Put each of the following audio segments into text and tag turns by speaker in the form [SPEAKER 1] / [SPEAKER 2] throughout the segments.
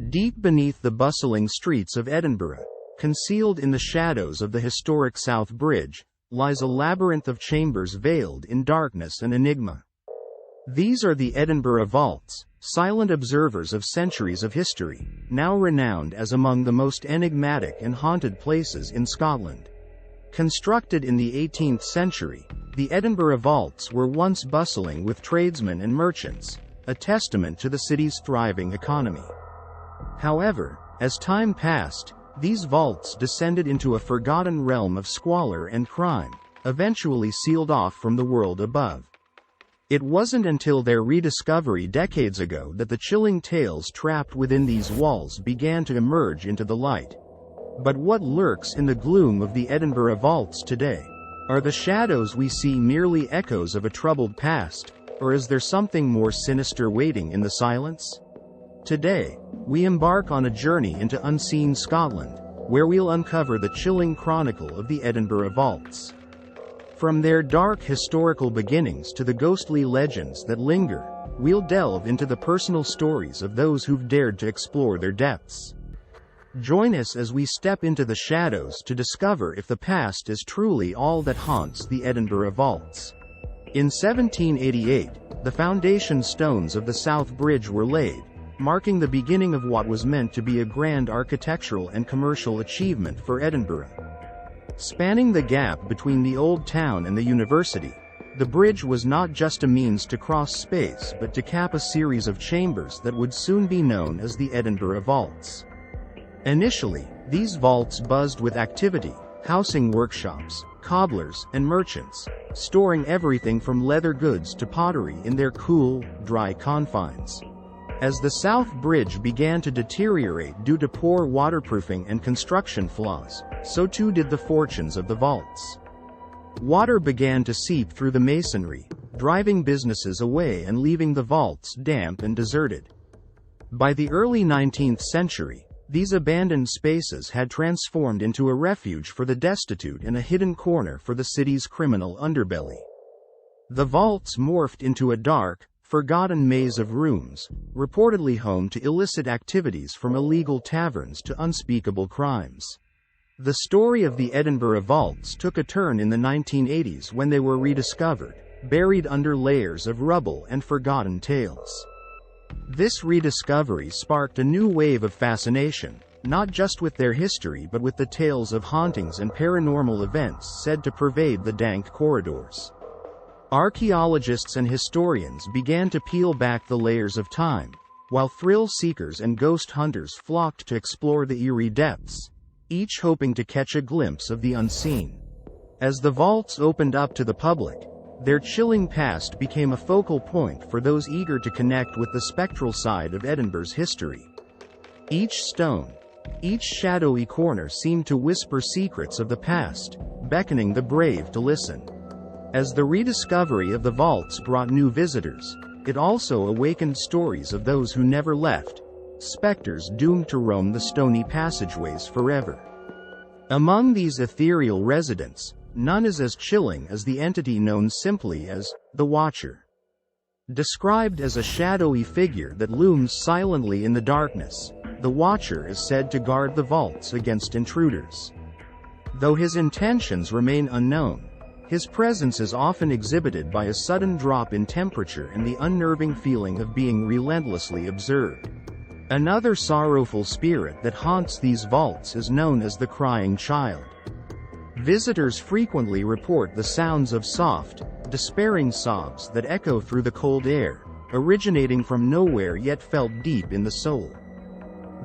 [SPEAKER 1] Deep beneath the bustling streets of Edinburgh, concealed in the shadows of the historic South Bridge, lies a labyrinth of chambers veiled in darkness and enigma. These are the Edinburgh Vaults, silent observers of centuries of history, now renowned as among the most enigmatic and haunted places in Scotland. Constructed in the 18th century, the Edinburgh Vaults were once bustling with tradesmen and merchants, a testament to the city's thriving economy. However, as time passed, these vaults descended into a forgotten realm of squalor and crime, eventually sealed off from the world above. It wasn't until their rediscovery decades ago that the chilling tales trapped within these walls began to emerge into the light. But what lurks in the gloom of the Edinburgh Vaults today? Are the shadows we see merely echoes of a troubled past, or is there something more sinister waiting in the silence? Today, we embark on a journey into unseen Scotland, where we'll uncover the chilling chronicle of the Edinburgh Vaults. From their dark historical beginnings to the ghostly legends that linger, we'll delve into the personal stories of those who've dared to explore their depths. Join us as we step into the shadows to discover if the past is truly all that haunts the Edinburgh Vaults. In 1788, the foundation stones of the South Bridge were laid, marking the beginning of what was meant to be a grand architectural and commercial achievement for Edinburgh. Spanning the gap between the old town and the university, the bridge was not just a means to cross space but to cap a series of chambers that would soon be known as the Edinburgh Vaults. Initially, these vaults buzzed with activity, housing workshops, cobblers, and merchants, storing everything from leather goods to pottery in their cool, dry confines. As the South Bridge began to deteriorate due to poor waterproofing and construction flaws, so too did the fortunes of the vaults. Water began to seep through the masonry, driving businesses away and leaving the vaults damp and deserted. By the early 19th century, these abandoned spaces had transformed into a refuge for the destitute and a hidden corner for the city's criminal underbelly. The vaults morphed into a dark, forgotten maze of rooms, reportedly home to illicit activities from illegal taverns to unspeakable crimes. The story of the Edinburgh Vaults took a turn in the 1980s when they were rediscovered, buried under layers of rubble and forgotten tales. This rediscovery sparked a new wave of fascination, not just with their history but with the tales of hauntings and paranormal events said to pervade the dank corridors. Archaeologists and historians began to peel back the layers of time, while thrill seekers and ghost hunters flocked to explore the eerie depths, each hoping to catch a glimpse of the unseen. As the vaults opened up to the public, their chilling past became a focal point for those eager to connect with the spectral side of Edinburgh's history. Each stone, each shadowy corner seemed to whisper secrets of the past, beckoning the brave to listen. As the rediscovery of the vaults brought new visitors, it also awakened stories of those who never left, specters doomed to roam the stony passageways forever. Among these ethereal residents, none is as chilling as the entity known simply as the Watcher. Described as a shadowy figure that looms silently in the darkness, the Watcher is said to guard the vaults against intruders. Though his intentions remain unknown, his presence is often exhibited by a sudden drop in temperature and the unnerving feeling of being relentlessly observed. Another sorrowful spirit that haunts these vaults is known as the Crying Child. Visitors frequently report the sounds of soft, despairing sobs that echo through the cold air, originating from nowhere yet felt deep in the soul.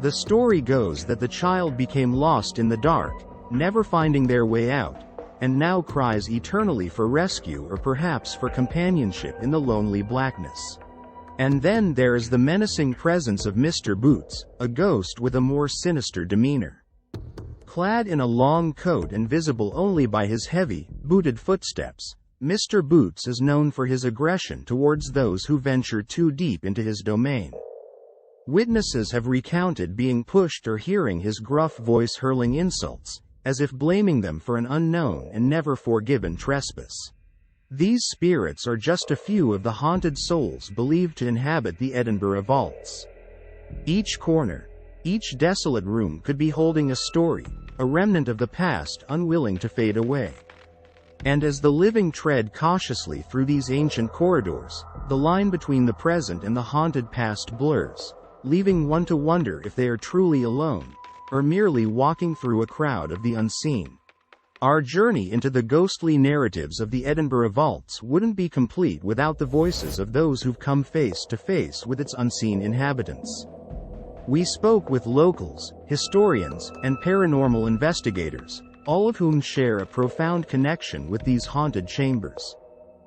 [SPEAKER 1] The story goes that the child became lost in the dark, never finding their way out, and now cries eternally for rescue or perhaps for companionship in the lonely blackness. And then there is the menacing presence of Mr. Boots, a ghost with a more sinister demeanor. Clad in a long coat and visible only by his heavy, booted footsteps, Mr. Boots is known for his aggression towards those who venture too deep into his domain. Witnesses have recounted being pushed or hearing his gruff voice hurling insults, as if blaming them for an unknown and never forgiven trespass. These spirits are just a few of the haunted souls believed to inhabit the Edinburgh Vaults. Each corner, Each desolate room could be holding a story, a remnant of the past unwilling to fade away. And as the living tread cautiously through these ancient corridors, the line between the present and the haunted past blurs, leaving one to wonder if they are truly alone, or merely walking through a crowd of the unseen. Our journey into the ghostly narratives of the Edinburgh Vaults wouldn't be complete without the voices of those who've come face to face with its unseen inhabitants. We spoke with locals, historians, and paranormal investigators, all of whom share a profound connection with these haunted chambers.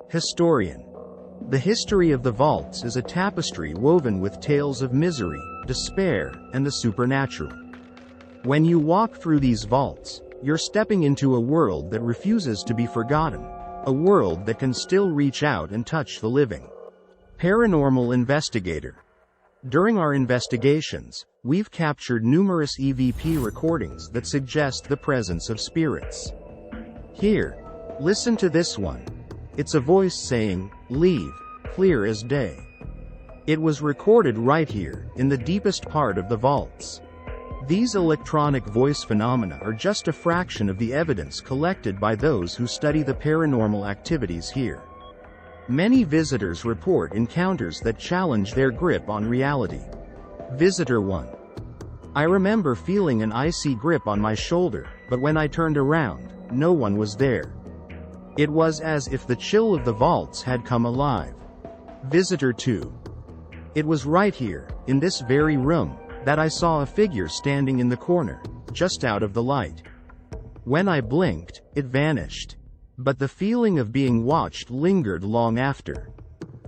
[SPEAKER 1] Historian. The history of the vaults is a tapestry woven with tales of misery, despair, and the supernatural. When you walk through these vaults, you're stepping into a world that refuses to be forgotten, a world that can still reach out and touch the living. Paranormal investigator. During our investigations, we've captured numerous EVP recordings that suggest the presence of spirits. Here, listen to this one. It's a voice saying, "Leave," clear as day. It was recorded right here, in the deepest part of the vaults. These electronic voice phenomena are just a fraction of the evidence collected by those who study the paranormal activities here. Many visitors report encounters that challenge their grip on reality. Visitor 1. I remember feeling an icy grip on my shoulder, but when I turned around, no one was there. It was as if the chill of the vaults had come alive. Visitor 2. It was right here, in this very room, that I saw a figure standing in the corner, just out of the light. When I blinked, it vanished. But the feeling of being watched lingered long after.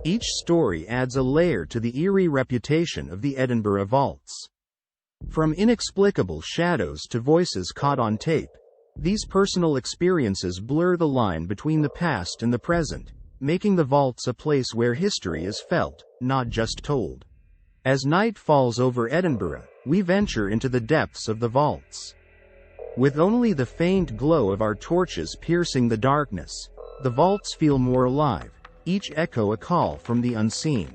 [SPEAKER 1] Each story adds a layer to the eerie reputation of the Edinburgh Vaults. From inexplicable shadows to voices caught on tape, these personal experiences blur the line between the past and the present, making the vaults a place where history is felt, not just told. As night falls over Edinburgh, we venture into the depths of the vaults. With only the faint glow of our torches piercing the darkness, the vaults feel more alive, each echo a call from the unseen.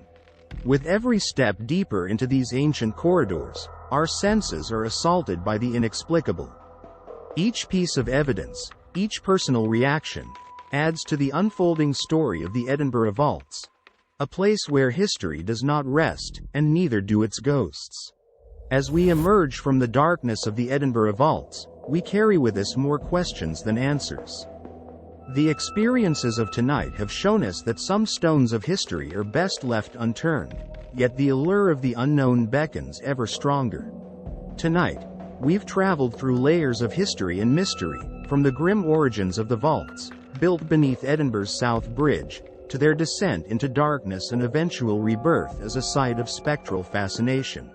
[SPEAKER 1] With every step deeper into these ancient corridors, our senses are assaulted by the inexplicable. Each piece of evidence, each personal reaction, adds to the unfolding story of the Edinburgh Vaults, a place where history does not rest, and neither do its ghosts. As we emerge from the darkness of the Edinburgh Vaults, we carry with us more questions than answers. The experiences of tonight have shown us that some stones of history are best left unturned, yet the allure of the unknown beckons ever stronger. Tonight, we've traveled through layers of history and mystery, from the grim origins of the vaults, built beneath Edinburgh's South Bridge, to their descent into darkness and eventual rebirth as a site of spectral fascination.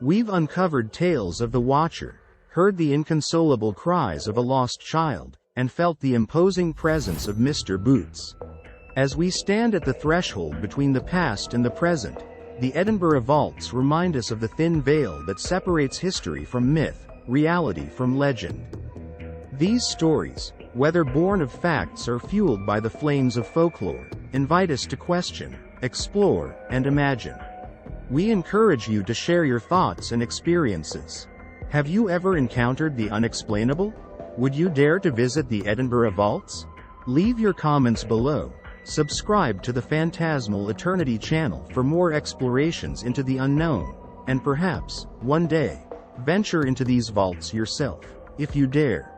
[SPEAKER 1] We've uncovered tales of the Watcher, heard the inconsolable cries of a lost child, and felt the imposing presence of Mr. Boots. As we stand at the threshold between the past and the present, the Edinburgh Vaults remind us of the thin veil that separates history from myth, reality from legend. These stories, whether born of facts or fueled by the flames of folklore, invite us to question, explore, and imagine. We encourage you to share your thoughts and experiences. Have you ever encountered the unexplainable? Would you dare to visit the Edinburgh Vaults? Leave your comments below. Subscribe to the Phantasmal Eternity channel for more explorations into the unknown, and perhaps, one day, venture into these vaults yourself, if you dare.